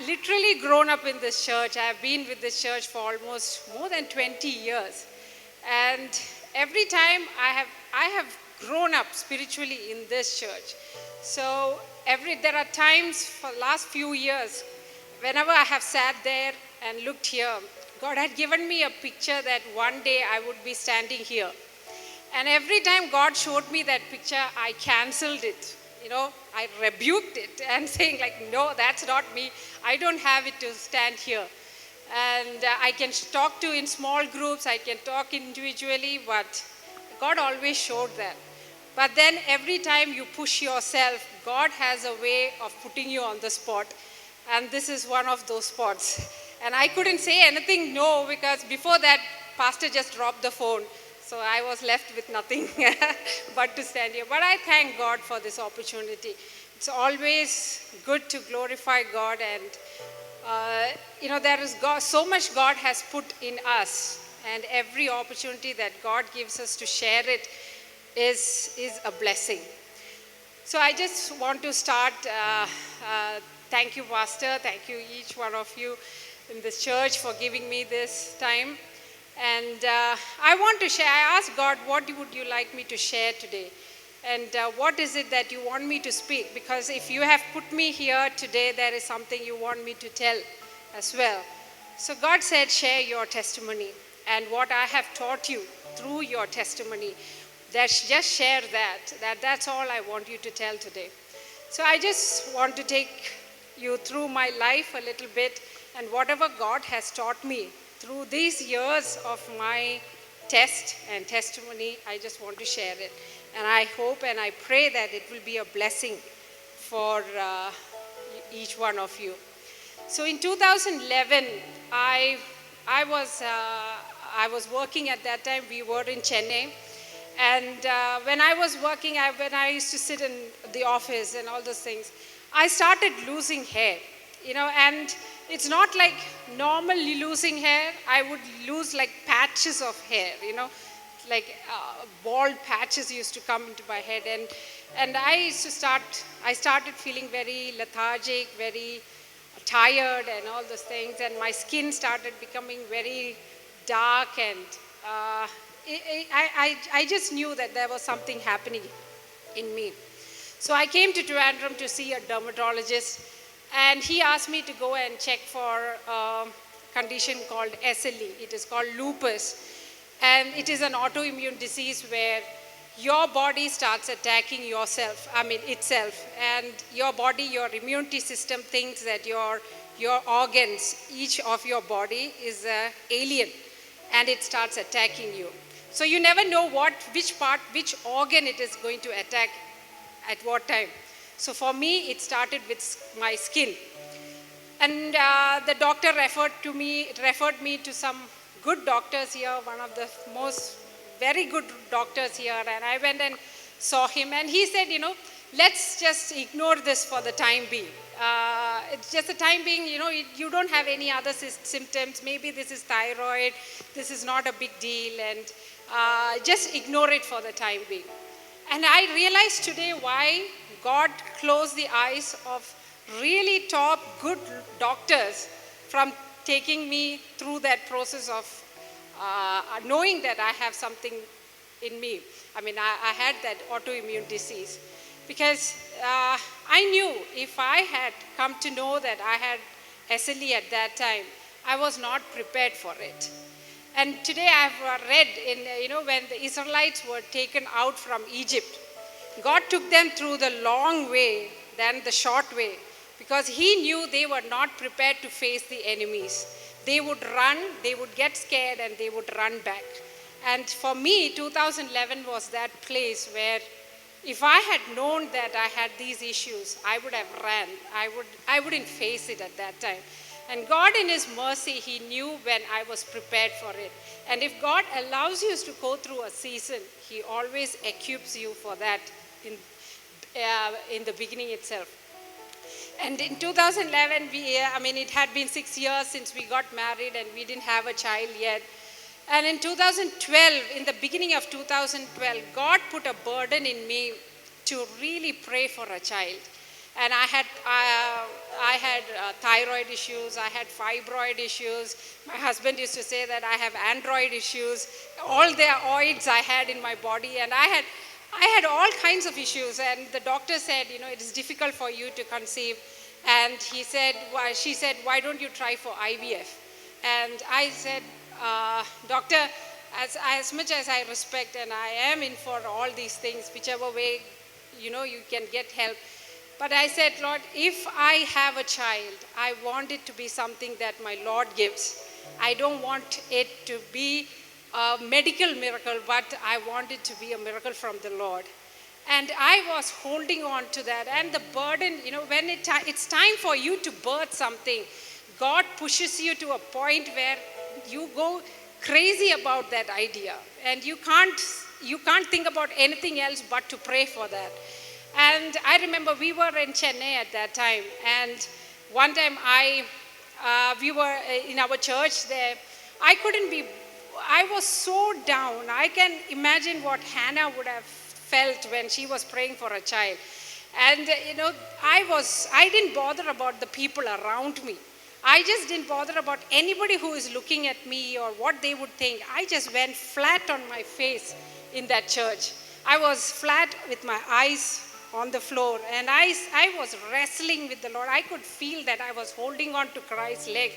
literally grown up in this church. I have been with this church for almost more than 20 years. And every time I have grown up spiritually in this church. So there are times for the last few years, whenever I have sat there and looked here, God had given me a picture that one day I would be standing here. And every time God showed me that picture, I canceled it. I rebuked it and saying like, no, that's not me. I don't have it to stand here. And I can talk to in small groups, I can talk individually, but God always showed that. But then every time you push yourself, God has a way of putting you on the spot. And this is one of those spots. And I couldn't say anything no, because before that, Pastor just dropped the phone. So I was left with nothing but to stand here. But I thank God for this opportunity. It's always good to glorify God. And there is so much God has put in us. And every opportunity that God gives us to share it is a blessing. So I just want to start. Thank you, Pastor. Thank you, each one of you in this church, for giving me this time. And I want to share. I asked God, what would you like me to share today? And what is it that you want me to speak? Because if you have put me here today, there is something you want me to tell as well. So God said, share your testimony. And what I have taught you through your testimony, just share that. That's all I want you to tell today. So I just want to take you through my life a little bit, and whatever God has taught me through these years of my test and testimony, I just want to share it. And I hope and I pray that it will be a blessing for each one of you. So in 2011, I was working at that time. We were in Chennai. And when I was working, when I used to sit in the office and all those things, I started losing hair, and it's not like normally losing hair. I would lose like patches of hair, like bald patches used to come into my head. And I started feeling very lethargic, very tired and all those things. And my skin started becoming very dark, and I just knew that there was something happening in me. So I came to Trivandrum to see a dermatologist, and he asked me to go and check for a condition called SLE. It is called lupus, and it is an autoimmune disease where your body starts attacking itself, and your body, your immunity system thinks that your organs, each of your body is an alien, and it starts attacking you. So you never know which organ it is going to attack at what time. So for me, it started with my skin. And the doctor referred me to some good doctors here, one of the most very good doctors here. And I went and saw him, and he said, let's just ignore this for the time being. It's just the time being, you don't have any other symptoms. Maybe this is thyroid. This is not a big deal, and just ignore it for the time being. And I realized today why God closed the eyes of really top good doctors from taking me through that process of knowing that I have something in me. I had that autoimmune disease. Because I knew if I had come to know that I had SLE at that time, I was not prepared for it. And today I have read when the Israelites were taken out from Egypt, God took them through the long way than the short way, because he knew they were not prepared to face the enemies. They would run, they would get scared, and they would run back. And for me, 2011 was that place where if I had known that I had these issues, I would have ran. I wouldn't face it at that time. And God in his mercy, he knew when I was prepared for it. And if God allows you to go through a season, he always equips you for that in the beginning itself. And in 2011, it had been 6 years since we got married, and we didn't have a child yet. And in 2012, in the beginning of 2012, God put a burden in me to really pray for a child. And I had thyroid issues, I had fibroid issues. My husband used to say that I have android issues. All the oids I had in my body, and I had all kinds of issues. And the doctor said, it is difficult for you to conceive. And she said, why don't you try for IVF? And I said, doctor, as much as I respect and I am in for all these things, whichever way, you can get help. But I said, Lord, if I have a child, I want it to be something that my Lord gives. I don't want it to be a medical miracle, but I want it to be a miracle from the Lord. And I was holding on to that. And the burden, when it's time for you to birth something, God pushes you to a point where you go crazy about that idea. And you can't think about anything else but to pray for that. And I remember we were in Chennai at that time. And one time we were in our church there. I was so down. I can imagine what Hannah would have felt when she was praying for a child. And I didn't bother about the people around me. I just didn't bother about anybody who is looking at me or what they would think. I just went flat on my face in that church. I was flat with my eyes on the floor, and I was wrestling with the Lord. I could feel that I was holding on to Christ's leg.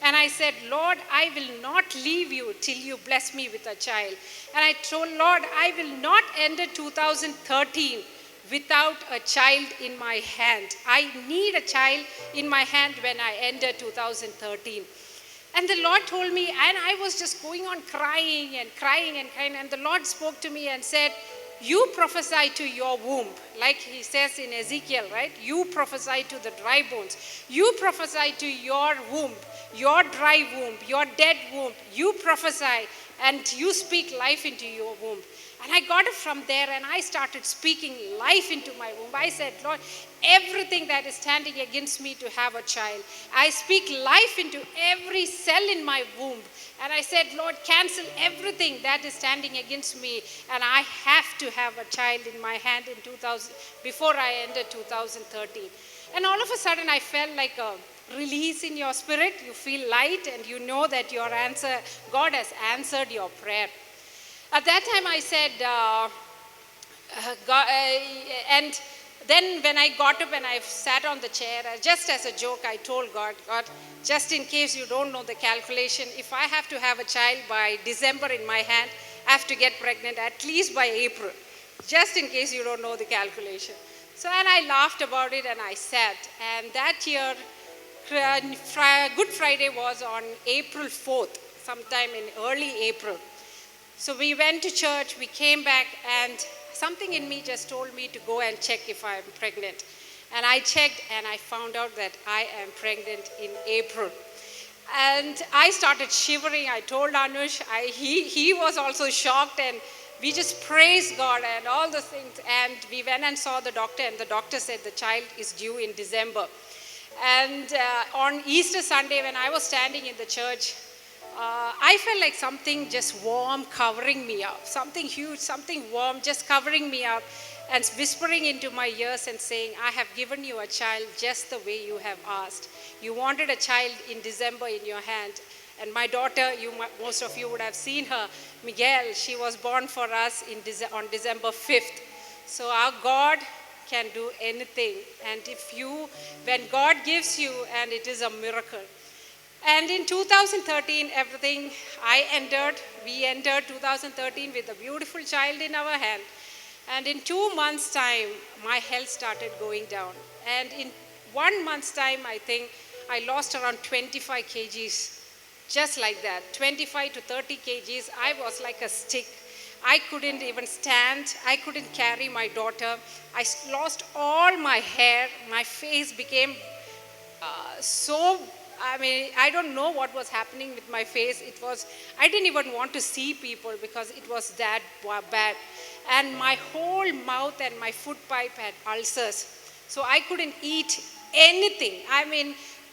And I said, Lord, I will not leave you till you bless me with a child. And I told Lord, I will not enter 2013 without a child in my hand. I need a child in my hand when I enter 2013. And the Lord told me, and I was just going on crying and crying and crying. And the Lord spoke to me and said, you prophesy to your womb, like he says in Ezekiel, right? You prophesy to the dry bones. You prophesy to your womb, your dry womb, your dead womb. You prophesy and you speak life into your womb. And I got it from there, and I started speaking life into my womb. I said, Lord, everything that is standing against me to have a child, I speak life into every cell in my womb. And I said, Lord, cancel everything that is standing against me, and I have to have a child in my hand before I enter 2013. And all of a sudden, I felt like a release in your spirit. You feel light, and you know that God has answered your prayer. At that time, I said, and then when I got up and I sat on the chair, just as a joke, I told God, just in case you don't know the calculation, if I have to have a child by December in my hand, I have to get pregnant at least by April, just in case you don't know the calculation. So, and I laughed about it and I sat. And that year, Good Friday was on April 4th, sometime in early April. So we went to church, we came back, and something in me just told me to go and check if I'm pregnant. And I checked, and I found out that I am pregnant in April. And I started shivering. I told Anush, he was also shocked, and we just praised God and all the things. And we went and saw the doctor, and the doctor said the child is due in December. And on Easter Sunday, when I was standing in the church, I felt like something just warm covering me up, something huge, something warm just covering me up and whispering into my ears and saying, I have given you a child just the way you have asked. You wanted a child in December in your hand. And my daughter, most of you would have seen her, Miguel, she was born for us on December 5th. So our God can do anything. And when God gives you, and it is a miracle. And in 2013, we entered 2013 with a beautiful child in our hand. And in 2 months' time, my health started going down. And in 1 month's time, I think I lost around 25 kgs, just like that. 25 to 30 kgs, I was like a stick. I couldn't even stand. I couldn't carry my daughter. I lost all my hair. My face became I don't know what was happening with my face. I didn't even want to see people because it was that bad. And my whole mouth and my food pipe had ulcers. So I couldn't eat anything.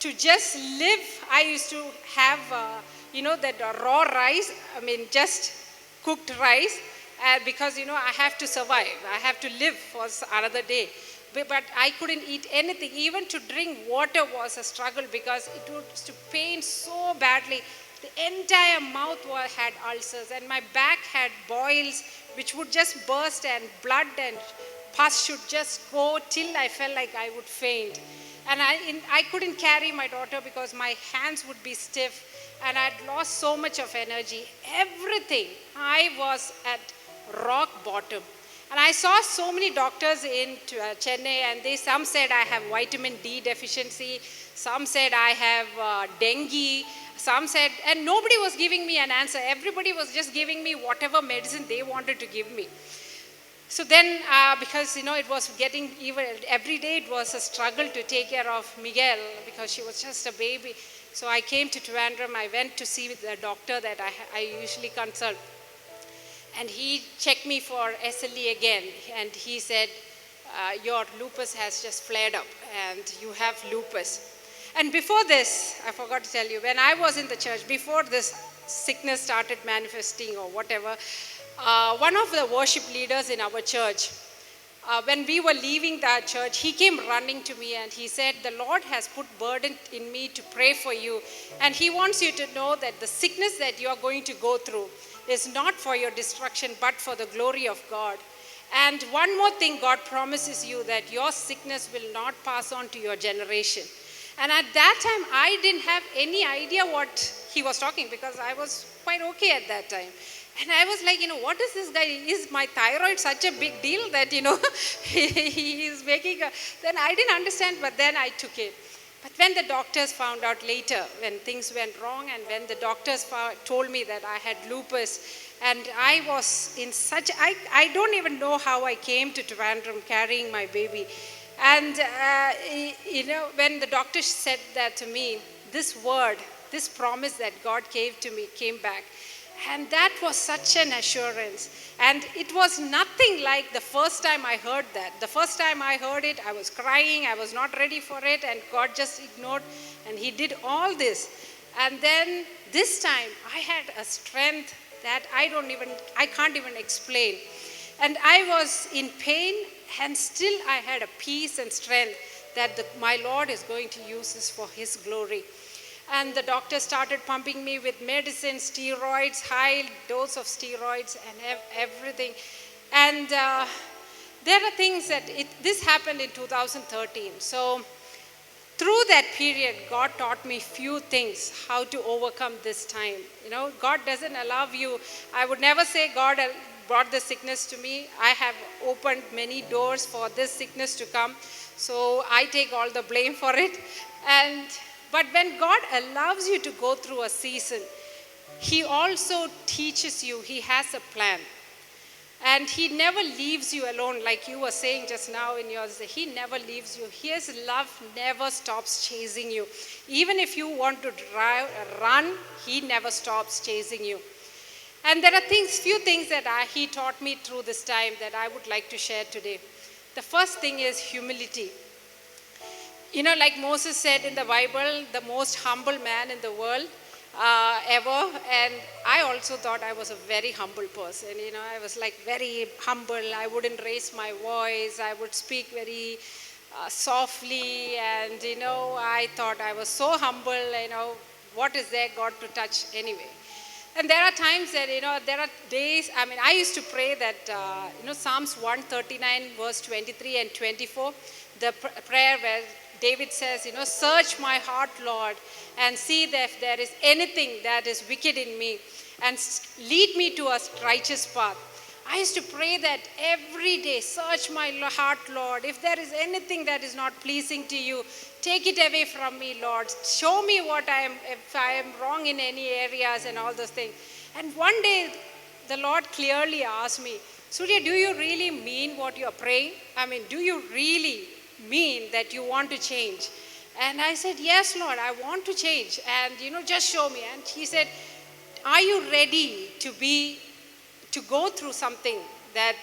To just live, I used to have, that raw rice, just cooked rice, because, I have to survive. I have to live for another day. but I couldn't eat anything. Even to drink water was a struggle because it was to pain so badly. The entire mouth had ulcers, and my back had boils which would just burst, and blood and pus should just go till I felt like I would faint. And I couldn't carry my daughter because my hands would be stiff, and I'd lost so much of energy. Everything. I was at rock bottom. And I saw so many doctors in Chennai, and some said I have vitamin D deficiency, some said I have dengue, some said, and nobody was giving me an answer. Everybody was just giving me whatever medicine they wanted to give me. So then, because it was getting even every day, it was a struggle to take care of Miguel because she was just a baby. So I came to Trivandrum. I went to see the doctor that I usually consult, and he checked me for SLE again, and he said, your lupus has just flared up, and you have lupus. And before this, I forgot to tell you, when I was in the church, before this sickness started manifesting or whatever, one of the worship leaders in our church, when we were leaving that church, he came running to me and he said, the Lord has put burden in me to pray for you, and he wants you to know that the sickness that you are going to go through is not for your destruction but for the glory of God. And one more thing, God promises you that your sickness will not pass on to your generation. And at that time, I didn't have any idea what he was talking, because I was quite okay at that time. And I was like, what is this guy? Is my thyroid such a big deal that, he is making a... Then I didn't understand, but then I took it. But when the doctors found out later, when things went wrong, and when the doctors told me that I had lupus, and I was in such... I don't even know how I came to Trivandrum carrying my baby. And, when the doctor said that to me, this word, this promise that God gave to me came back. And that was such an assurance. And it was nothing like the first time I heard that. The first time I heard it, I was crying, I was not ready for it, and God just ignored, and he did all this. And then this time, I had a strength that I can't even explain. And I was in pain, and still I had a peace and strength that my Lord is going to use this for his glory. And the doctor started pumping me with medicine, steroids, high dose of steroids and everything. And there are things that, this happened in 2013. So through that period, God taught me few things, how to overcome this time. God doesn't allow you. I would never say God brought this sickness to me. I have opened many doors for this sickness to come. So I take all the blame for it. But when God allows you to go through a season, he also teaches you, he has a plan. And he never leaves you alone, like you were saying just now in yours. He never leaves you. His love never stops chasing you. Even if you want to run, he never stops chasing you. And there are few things that he taught me through this time that I would like to share today. The first thing is humility. Like Moses said in the Bible, the most humble man in the world ever. And I also thought I was a very humble person. I was like very humble. I wouldn't raise my voice. I would speak very softly. And, I thought I was so humble. What is there God to touch anyway? And there are times that, there are days, I used to pray that, Psalms 139 verse 23 and 24, the prayer where David says, search my heart, Lord, and see if there is anything that is wicked in me, and lead me to a righteous path. I used to pray that every day, search my heart, Lord. If there is anything that is not pleasing to you, take it away from me, Lord. Show me if I am wrong in any areas and all those things. And one day, the Lord clearly asked me, Surya, do you really mean what you are praying? Do you really mean that you want to change? And I said, yes, Lord, I want to change. And, just show me. And he said, are you ready to go through something that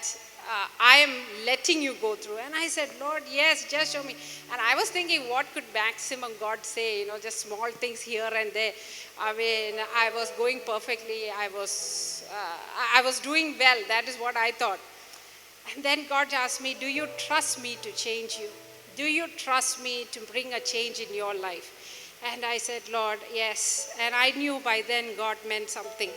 I am letting you go through? And I said, Lord, yes, just show me. And I was thinking, what could maximum God say? Just small things here and there. I was going perfectly. I was doing well. That is what I thought. And then God asked me, do you trust me to change you? Do you trust me to bring a change in your life? And I said, Lord, yes. And I knew by then God meant something.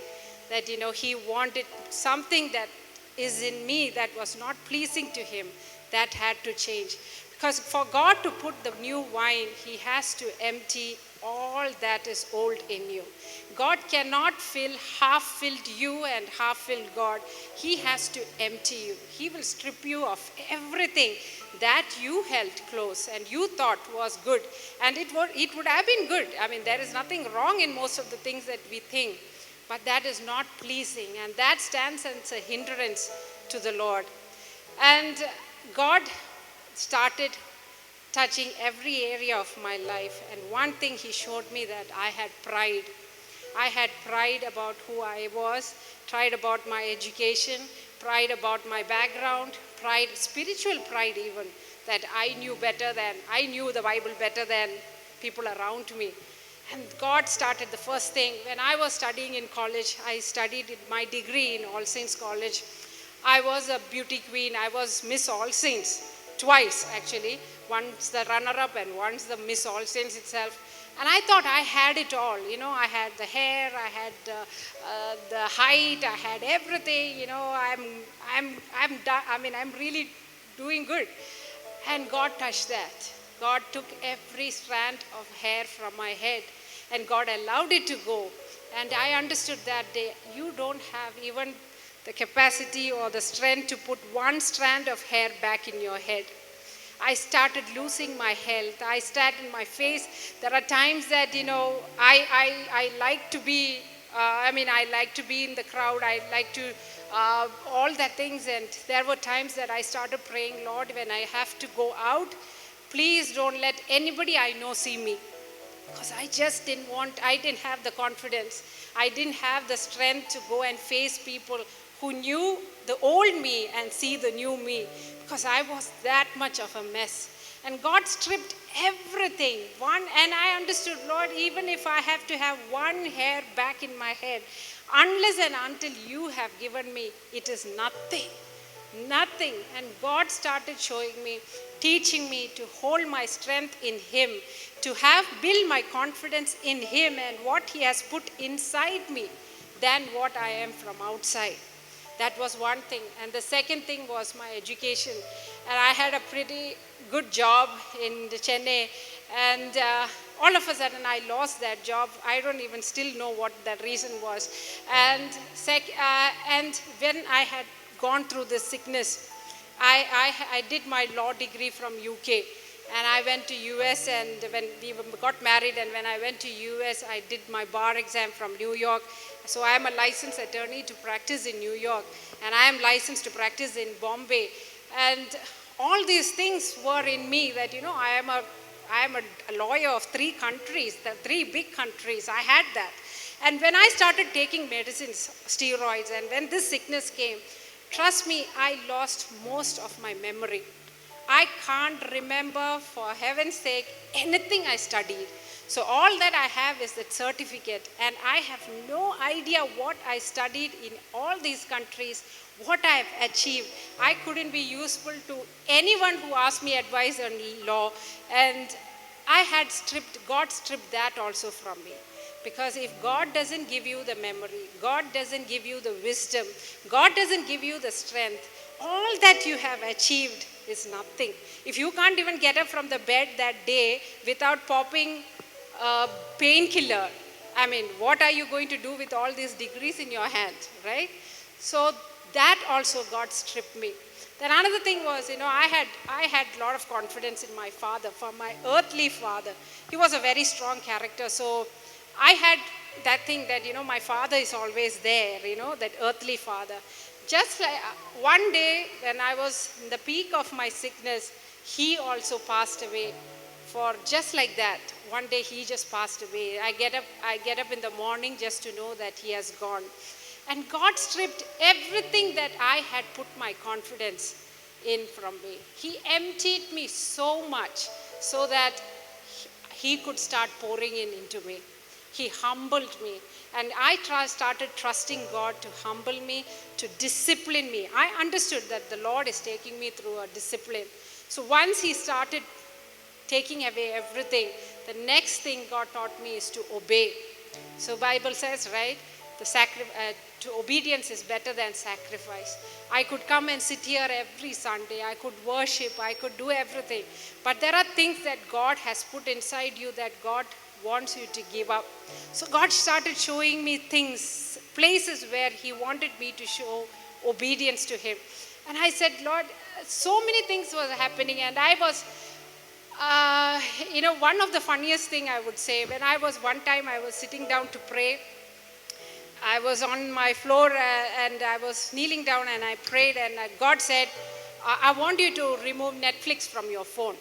That, he wanted something that is in me that was not pleasing to him, that had to change. Because for God to put the new wine, he has to empty all that is old in you. God cannot fill half-filled you and half-filled God. He has to empty you. He will strip you of everything that you held close and you thought was good. And it would have been good. I mean, there is nothing wrong in most of the things that we think. But that is not pleasing. And that stands as a hindrance to the Lord. And God started touching every area of my life. And one thing he showed me, that I had pride. I had pride about who I was, pride about my education, pride about my background, pride, spiritual pride even, that I knew the Bible better than people around me. And God started the first thing. When I was studying in college, I studied my degree in All Saints College. I was a beauty queen. I was Miss All Saints, twice actually. Once the runner-up and once the Miss All Saints itself. And I thought I had it all. I had the hair, I had the height, I had everything. I'm really doing good. And God touched that. God took every strand of hair from my head and God allowed it to go. And I understood that day, you don't have even the capacity or the strength to put one strand of hair back in your head. I started losing my health. I started in my face. There are times that, I like to be, I like to be in the crowd. I like to, all that things. And there were times that I started praying, Lord, when I have to go out, please don't let anybody I know see me. Because I didn't have the confidence. I didn't have the strength to go and face people who knew the old me and see the new me. Because I was that much of a mess. And God stripped everything. And I understood, Lord, even if I have to have one hair back in my head, unless and until you have given me, it is nothing. Nothing. And God started showing me, teaching me to hold my strength in him, to build my confidence in him and what he has put inside me than what I am from outside. That was one thing. And the second thing was my education. And I had a pretty good job in Chennai. And all of a sudden I lost that job. I don't even still know what that reason was. And when I had gone through this sickness, I did my law degree from UK. And I went to US, and when we got married, and when I went to US, I did my bar exam from New York. So I am a licensed attorney to practice in New York, and I am licensed to practice in Bombay. And all these things were in me that, I am a lawyer of 3 countries, the 3 big countries. I had that. And when I started taking medicines, steroids, and when this sickness came, trust me, I lost most of my memory. I can't remember, for heaven's sake, anything I studied. So all that I have is that certificate, and I have no idea what I studied in all these countries, what I have achieved. I couldn't be useful to anyone who asked me advice on law, and God stripped that also from me. Because if God doesn't give you the memory, God doesn't give you the wisdom, God doesn't give you the strength, all that you have achieved is nothing. If you can't even get up from the bed that day without popping a painkiller, what are you going to do with all these degrees in your hand, right? So that also God stripped me. Then another thing was, I had a lot of confidence in my father, for my earthly father. He was a very strong character, so I had that thing that, my father is always there, that earthly father. Just like one day when I was in the peak of my sickness, he also passed away. For just like that, one day he just passed away. I get up in the morning just to know that he has gone. And God stripped everything that I had put my confidence in from me. He emptied me so much so that he could start pouring into me. He humbled me. And I started trusting God to humble me, to discipline me. I understood that the Lord is taking me through a discipline. So once He started taking away everything, the next thing God taught me is to obey. So Bible says, right, to obedience is better than sacrifice. I could come and sit here every Sunday. I could worship. I could do everything. But there are things that God has put inside you that God wants you to give up. So God started showing me things, places where He wanted me to show obedience to Him. And I said, Lord, so many things were happening, and I was one of the funniest thing I would say, one time I was sitting down to pray. I was on my floor and I was kneeling down and I prayed, and God said, I want you to remove Netflix from your phone.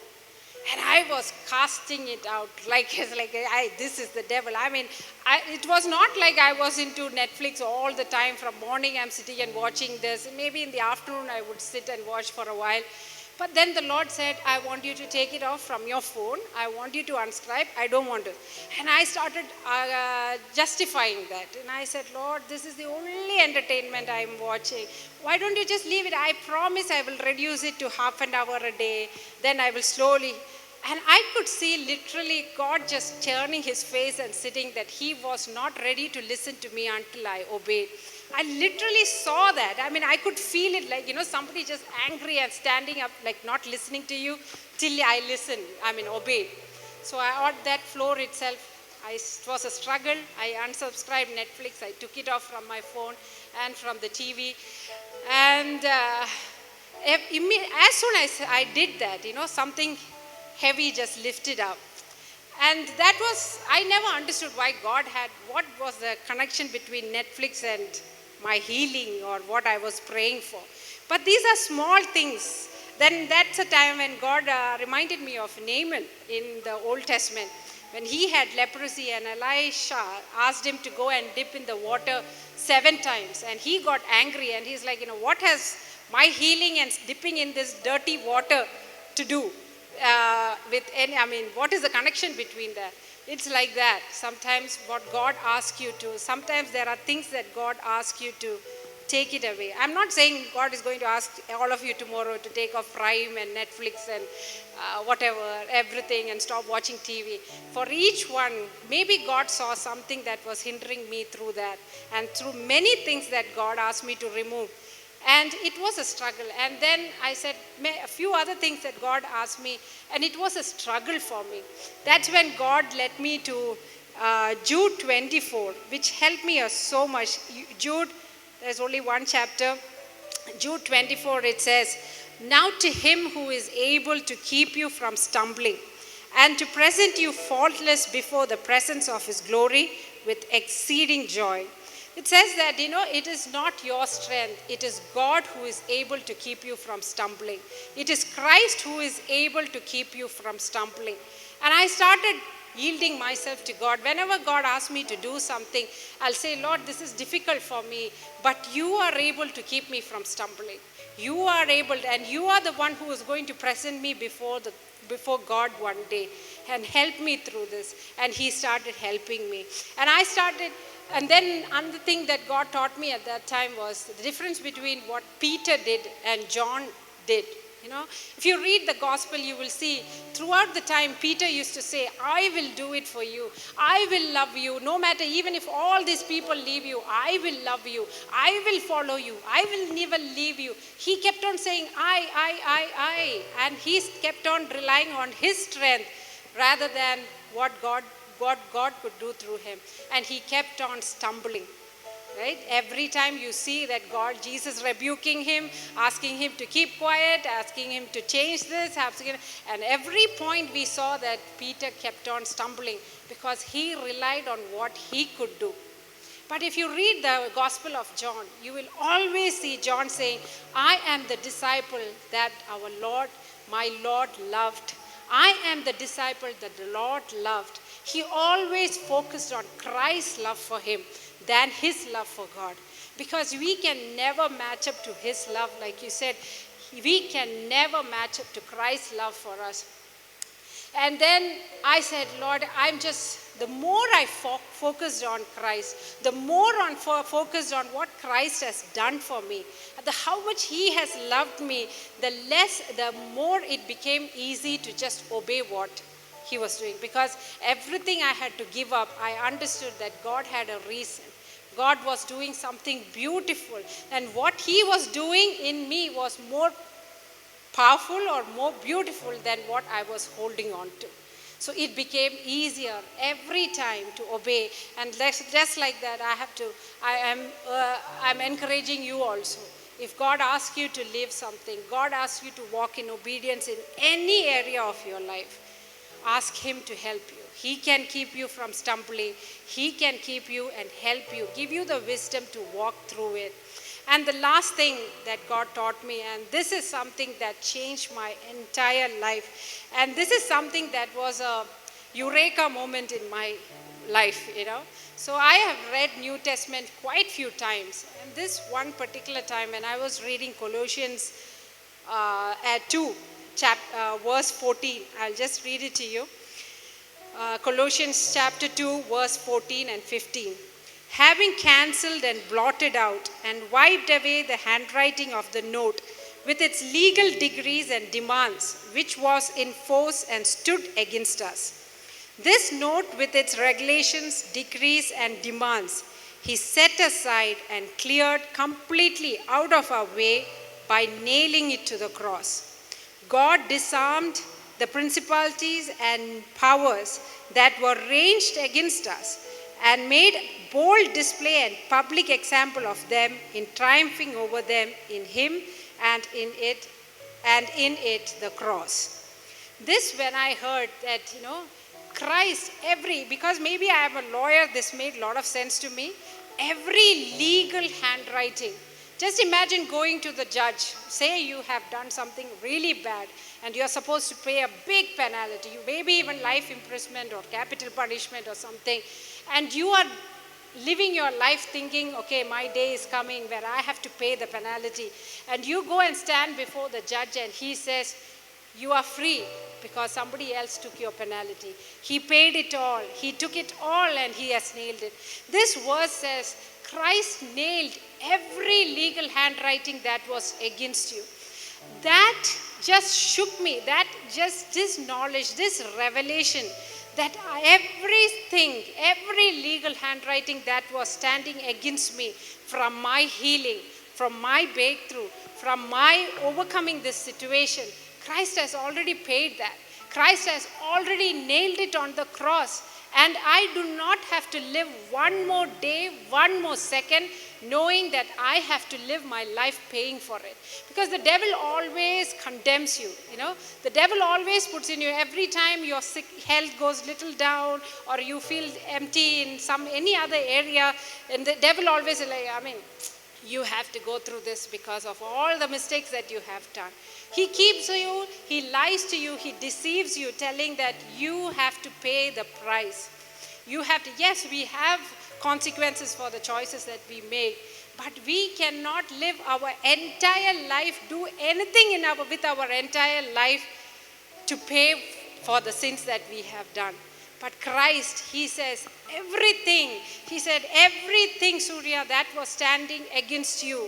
And I was casting it out this is the devil. It was not like I was into Netflix all the time. From morning I'm sitting and watching this. Maybe in the afternoon I would sit and watch for a while. But then the Lord said, I want you to take it off from your phone. I want you to unsubscribe. I don't want to. And I started justifying that. And I said, Lord, this is the only entertainment I'm watching. Why don't you just leave it? I promise I will reduce it to half an hour a day. Then I will slowly. And I could see literally God just turning His face and sitting, that He was not ready to listen to me until I obeyed. I literally saw that. I could feel it, like, somebody just angry and standing up, like not listening to you till I listened, obeyed. So on that floor itself, it was a struggle. I unsubscribed Netflix. I took it off from my phone and from the TV. And as soon as I did that, something heavy just lifted up. And that was, I never understood why God had, what was the connection between Netflix and my healing or what I was praying for. But these are small things. Then that's a time when God reminded me of Naaman in the Old Testament. When he had leprosy and Elisha asked him to go and dip in the water 7 times. And he got angry and he's like, what has my healing and dipping in this dirty water to do? What is the connection between that? It's like that. Sometimes what God asks you to, sometimes there are things that God asks you to take it away. I'm not saying God is going to ask all of you tomorrow to take off Prime and Netflix and everything, and stop watching TV. For each one, maybe God saw something that was hindering me through that, and through many things that God asked me to remove. And it was a struggle. And then I said a few other things that God asked me, and it was a struggle for me. That's when God led me to Jude 24, which helped me so much. Jude, there's only one chapter. Jude 24, it says, now to Him who is able to keep you from stumbling and to present you faultless before the presence of His glory with exceeding joy. It says that, it is not your strength. It is God who is able to keep you from stumbling. It is Christ who is able to keep you from stumbling. And I started yielding myself to God. Whenever God asks me to do something, I'll say, Lord, this is difficult for me, but you are able to keep me from stumbling. You are able, and you are the one who is going to present me before God one day and help me through this. And He started helping me. And then another thing that God taught me at that time was the difference between what Peter did and John did. If you read the gospel, you will see throughout the time Peter used to say, I will do it for you. I will love you. No matter, even if all these people leave you, I will love you. I will follow you. I will never leave you. He kept on saying, I. And he kept on relying on his strength rather than what God could do through him. And he kept on stumbling. Right? Every time you see that Jesus rebuking him, asking him to keep quiet, asking him to change this, and every point we saw that Peter kept on stumbling because he relied on what he could do. But if you read the Gospel of John, you will always see John saying, I am the disciple that my Lord loved. I am the disciple that the Lord loved. He always focused on Christ's love for him than his love for God. Because we can never match up to his love. Like you said, we can never match up to Christ's love for us. And then I said, Lord, I'm just the more I focused on Christ, the more focused on what Christ has done for me, how much He has loved me, the more it became easy to just obey what He was doing. Because everything I had to give up, I understood that God had a reason. God was doing something beautiful, and what He was doing in me was more powerful or more beautiful than what I was holding on to. So it became easier every time to obey. And just like that, I'm encouraging you also. If God asks you to live something, God asks you to walk in obedience in any area of your life, ask Him to help you. He can keep you from stumbling. He can keep you and help you, give you the wisdom to walk through it. And the last thing that God taught me, and this is something that changed my entire life, and this is something that was a eureka moment in my life, So I have read New Testament quite a few times, and this one particular time when I was reading Colossians 2, verse 14, I'll just read it to you. Colossians chapter 2, verse 14 and 15. Having cancelled and blotted out and wiped away the handwriting of the note with its legal degrees and demands, which was in force and stood against us. This note with its regulations, decrees, and demands, He set aside and cleared completely out of our way by nailing it to the cross. God disarmed the principalities and powers that were ranged against us and made bold display and public example of them in triumphing over them in Him and in it the cross. This, when I heard that, Christ, because maybe I am a lawyer, this made a lot of sense to me. Every legal handwriting. Just imagine going to the judge, say you have done something really bad and you are supposed to pay a big penalty, maybe even life imprisonment or capital punishment or something, and you are living your life thinking, okay, my day is coming where I have to pay the penalty, and you go and stand before the judge and he says, you are free because somebody else took your penalty. He paid it all. He took it all and He has nailed it. This verse says, Christ nailed every legal handwriting that was against you. That just shook me. This knowledge, this revelation, that every legal handwriting that was standing against me, from my healing, from my breakthrough, from my overcoming this situation, Christ has already paid that. Christ has already nailed it on the cross. And I do not have to live one more day, one more second, knowing that I have to live my life paying for it. Because the devil always condemns you, The devil always puts in you, every time your sick health goes little down or you feel empty in any other area, and the devil always you have to go through this because of all the mistakes that you have done. He keeps you, he lies to you, he deceives you, telling that you have to pay the price. You have to, yes, we have consequences for the choices that we make, but we cannot live our entire life, do anything with our entire life to pay for the sins that we have done. But Christ, He says, everything, Surya, that was standing against you,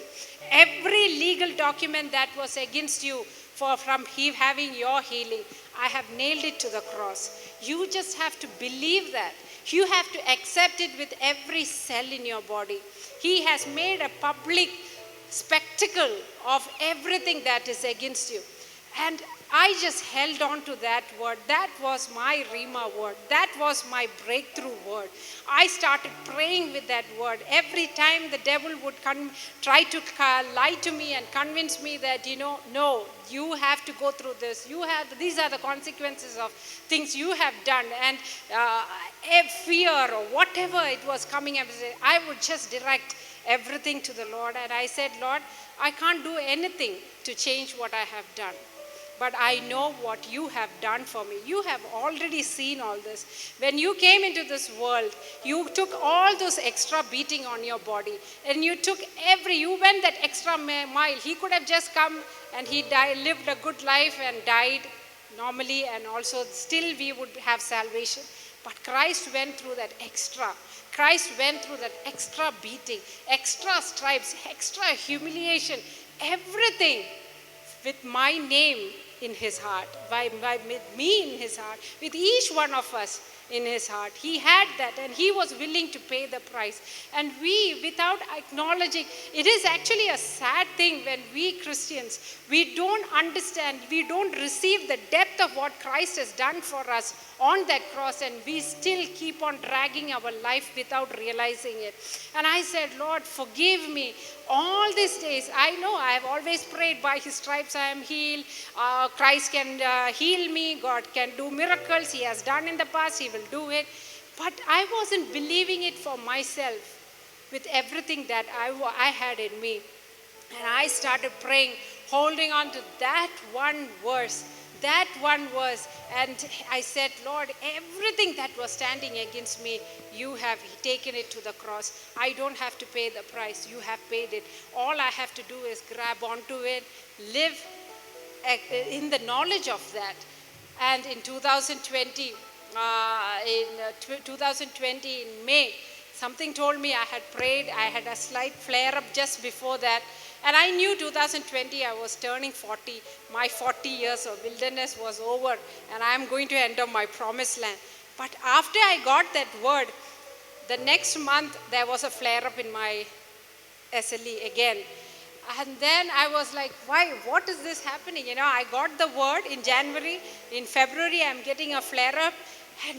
every legal document that was against you from Him having your healing, I have nailed it to the cross. You just have to believe that. You have to accept it with every cell in your body. He has made a public spectacle of everything that is against you. And I just held on to that word. That was my Rhema word. That was my breakthrough word. I started praying with that word. Every time the devil would try to lie to me and convince me that, no, you have to go through this. These are the consequences of things you have done. And fear or whatever it was coming, I would just direct everything to the Lord. And I said, Lord, I can't do anything to change what I have done. But I know what you have done for me. You have already seen all this. When you came into this world, you took all those extra beating on your body. And you went that extra mile. He could have just come and He lived a good life and died normally, and also still we would have salvation. But Christ went through that extra. Christ went through that extra beating, extra stripes, extra humiliation, everything with my name in his heart, with me in his heart, with each one of us in his heart. He had that, and he was willing to pay the price. And we, without acknowledging, it is actually a sad thing when we Christians, we don't understand, we don't receive the depth of what Christ has done for us on that cross, and we still keep on dragging our life without realizing it. And I said, Lord, forgive me. All these days, I know I have always prayed, by his stripes I am healed. Christ can heal me. God can do miracles. He has done in the past. He will do it. But I wasn't believing it for myself with everything that I had in me. And I started praying, holding on to that one verse. And I said, Lord, everything that was standing against me, you have taken it to the cross. I don't have to pay the price. You have paid it. All I have to do is grab onto it, live in the knowledge of that. And in 2020, in May, something told me I had prayed. I had a slight flare-up just before that. And I knew 2020 I was turning 40. My 40 years of wilderness was over, and I am going to enter my promised land. But after I got that word, the next month there was a flare-up in my SLE again. And then I was like, why? What is this happening? I got the word in January. In February, I'm getting a flare-up.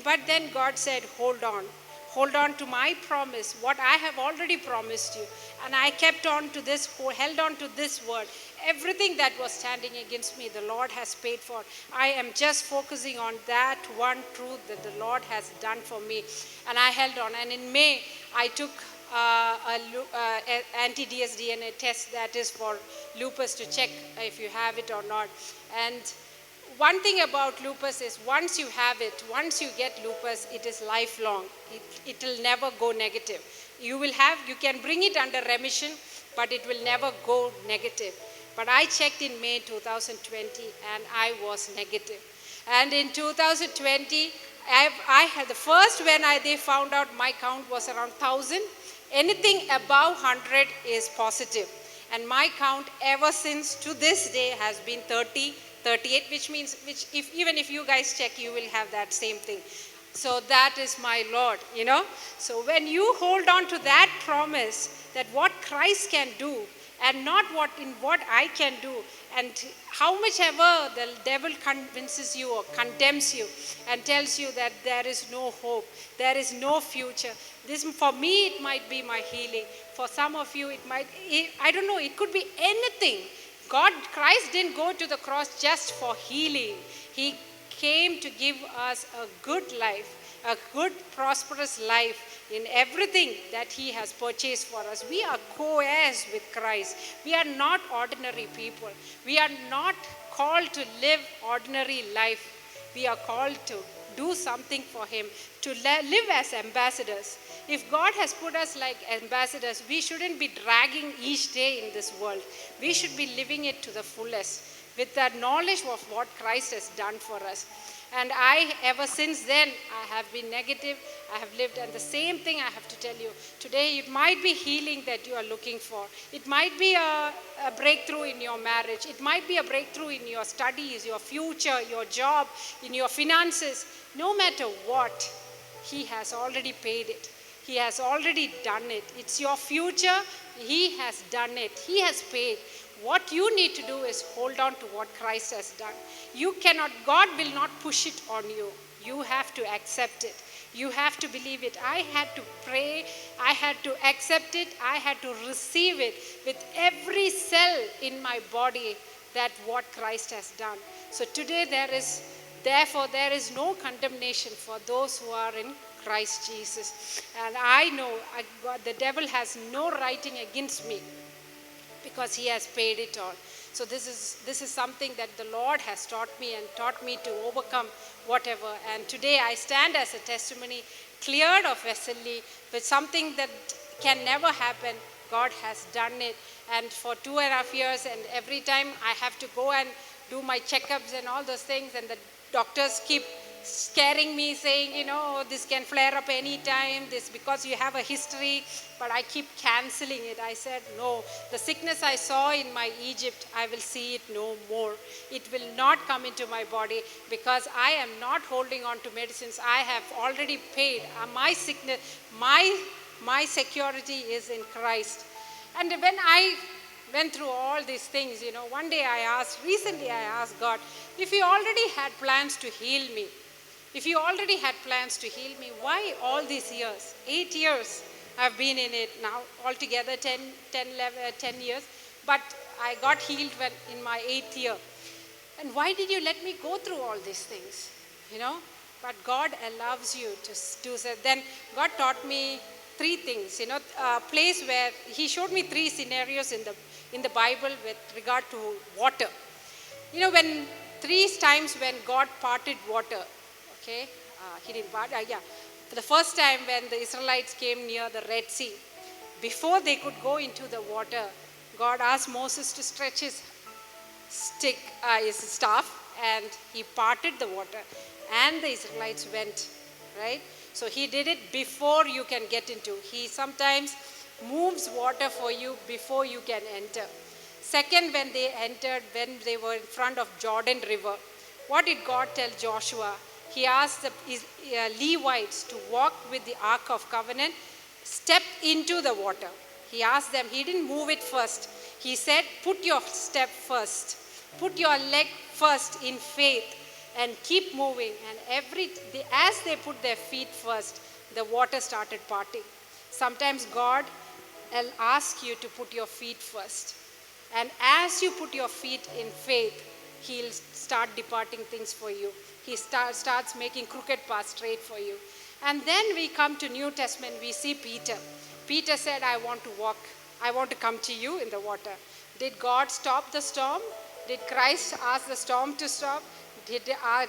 But then God said, hold on. Hold on to my promise, what I have already promised you. And I kept on to this, held on to this word. Everything that was standing against me, the Lord has paid for. I am just focusing on that one truth that the Lord has done for me. And I held on. And in May, I took an anti-dsDNA test, that is for lupus, to check if you have it or not. And one thing about lupus is once you have it, once you get lupus, it is lifelong. It will never go negative. You can bring it under remission, but it will never go negative. But I checked in May 2020 and I was negative. And in 2020, I had the first when they found out my count was around 1,000. Anything above 100 is positive. And my count ever since to this day has been 30, 38, which means, even if you guys check, you will have that same thing. So that is my Lord, So when you hold on to that promise, that what Christ can do, and not what I can do, and how much ever the devil convinces you or condemns you and tells you that there is no hope, there is no future. This, for me, it might be my healing. For some of you, I don't know, it could be anything. Christ didn't go to the cross just for healing. He came to give us a good life, a good, prosperous life in everything that he has purchased for us. We are co-heirs with Christ. We are not ordinary people. We are not called to live ordinary life. We are called to do something for him, to live as ambassadors. If God has put us like ambassadors, we shouldn't be dragging each day in this world. We should be living it to the fullest with the knowledge of what Christ has done for us. And ever since then, I have been negative. I have lived, and the same thing I have to tell you. Today, it might be healing that you are looking for. It might be a breakthrough in your marriage. It might be a breakthrough in your studies, your future, your job, in your finances. No matter what, he has already paid it. He has already done it. It's your future. He has done it. He has paid. What you need to do is hold on to what Christ has done. God will not push it on you. You have to accept it. You have to believe it. I had to pray. I had to accept it. I had to receive it with every cell in my body, that what Christ has done. So today therefore there is no condemnation for those who are in Christ Jesus. And I know the devil has no writing against me, because he has paid it all. So this is something that the Lord has taught me, and taught me to overcome whatever. And today I stand as a testimony, cleared of SLE, with something that can never happen. God has done it. And for 2.5 years, and every time I have to go and do my checkups and all those things, and the doctors keep scaring me, saying, this can flare up anytime, this because you have a history, but I keep canceling it. I said, no, the sickness I saw in my Egypt, I will see it no more. It will not come into my body because I am not holding on to medicines. I have already paid. My sickness, my security is in Christ. And when I went through all these things, one day recently I asked God, if He already had plans to heal me, why all these years? 8 years I've been in it now, altogether 10 years, but I got healed in my 8th year. And why did you let me go through all these things? But God allows you to do so. Then God taught me 3 things, a place where He showed me 3 scenarios in the Bible with regard to water. When 3 times when God parted water, okay, He didn't part, For the first time when the Israelites came near the Red Sea, before they could go into the water, God asked Moses to stretch his staff, and he parted the water, and the Israelites went, right? So He did it before you can get into. He sometimes moves water for you before you can enter. Second, when they were in front of Jordan River, what did God tell Joshua? He asked the Levites to walk with the Ark of Covenant, step into the water. He asked them, He didn't move it first. He said, put your step first. Put your leg first in faith and keep moving. And as they put their feet first, the water started parting. Sometimes God will ask you to put your feet first. And as you put your feet in faith, He'll start departing things for you. He starts making crooked paths straight for you. And then we come to New Testament, we see Peter. Peter said, I want to walk. I want to come to you in the water. Did God stop the storm? Did Christ ask the storm to stop? Did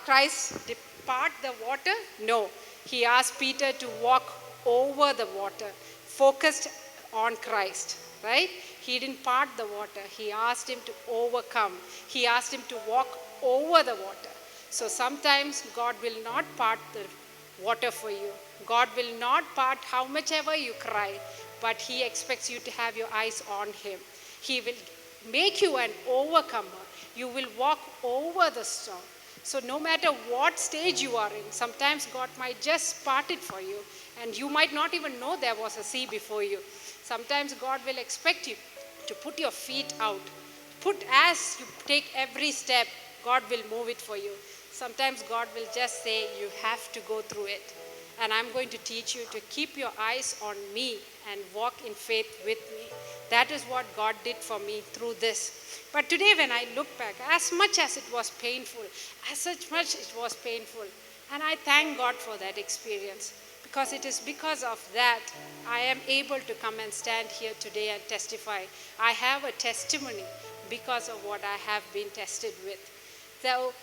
Christ depart the water? No. He asked Peter to walk over the water, focused on Christ, right? He didn't part the water. He asked him to overcome. He asked him to walk over the water. So sometimes God will not part the water for you. God will not part how much ever you cry, but He expects you to have your eyes on Him. He will make you an overcomer. You will walk over the storm. So no matter what stage you are in, sometimes God might just part it for you, and you might not even know there was a sea before you. Sometimes God will expect you to put your feet out. As you take every step, God will move it for you. Sometimes God will just say, you have to go through it. And I'm going to teach you to keep your eyes on me and walk in faith with me. That is what God did for me through this. But today when I look back, as much as it was painful, and I thank God for that experience, because it is because of that I am able to come and stand here today and testify. I have a testimony because of what I have been tested with. So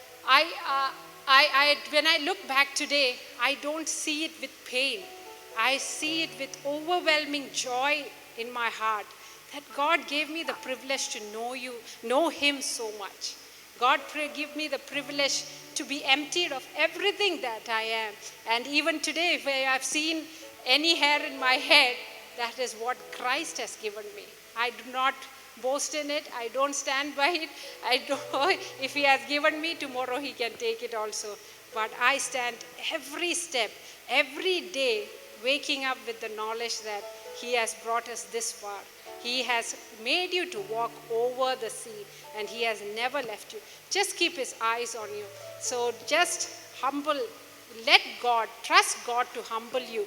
when I look back today, I don't see it with pain. I see it with overwhelming joy in my heart that God gave me the privilege to know Him so much. God gave me the privilege to be emptied of everything that I am. And even today, if I have seen any hair in my head, that is what Christ has given me. I do not boast in it. I don't stand by it. If He has given me, tomorrow He can take it also. But I stand every step, every day, waking up with the knowledge that He has brought us this far. He has made you to walk over the sea, and He has never left you. Just keep His eyes on you. So just trust God to humble you.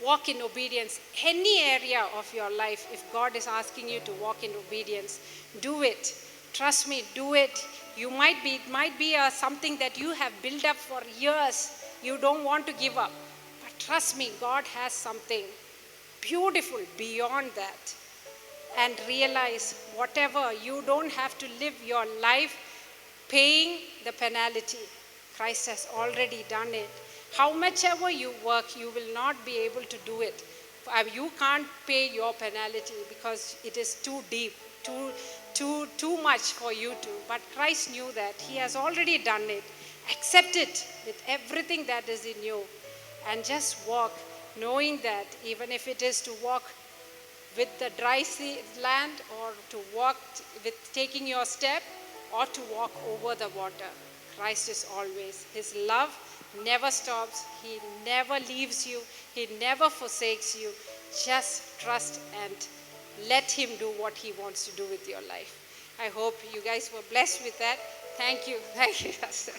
Walk in obedience. Any area of your life, if God is asking you to walk in obedience, do it. Trust me, do it. It might be something that you have built up for years. You don't want to give up. But trust me, God has something beautiful beyond that. And realize whatever, you don't have to live your life paying the penalty. Christ has already done it. How much ever you work, you will not be able to do it. You can't pay your penalty because it is too deep, too much for you to. But Christ knew that. He has already done it. Accept it with everything that is in you and just walk, knowing that even if it is to walk with the dry land, or to walk with taking your step, or to walk over the water, Christ is always. His love never stops. He never leaves you. He never forsakes you. Just trust and let him do what he wants to do with your life. I hope you guys were blessed with that. Thank you. Thank you, Pastor.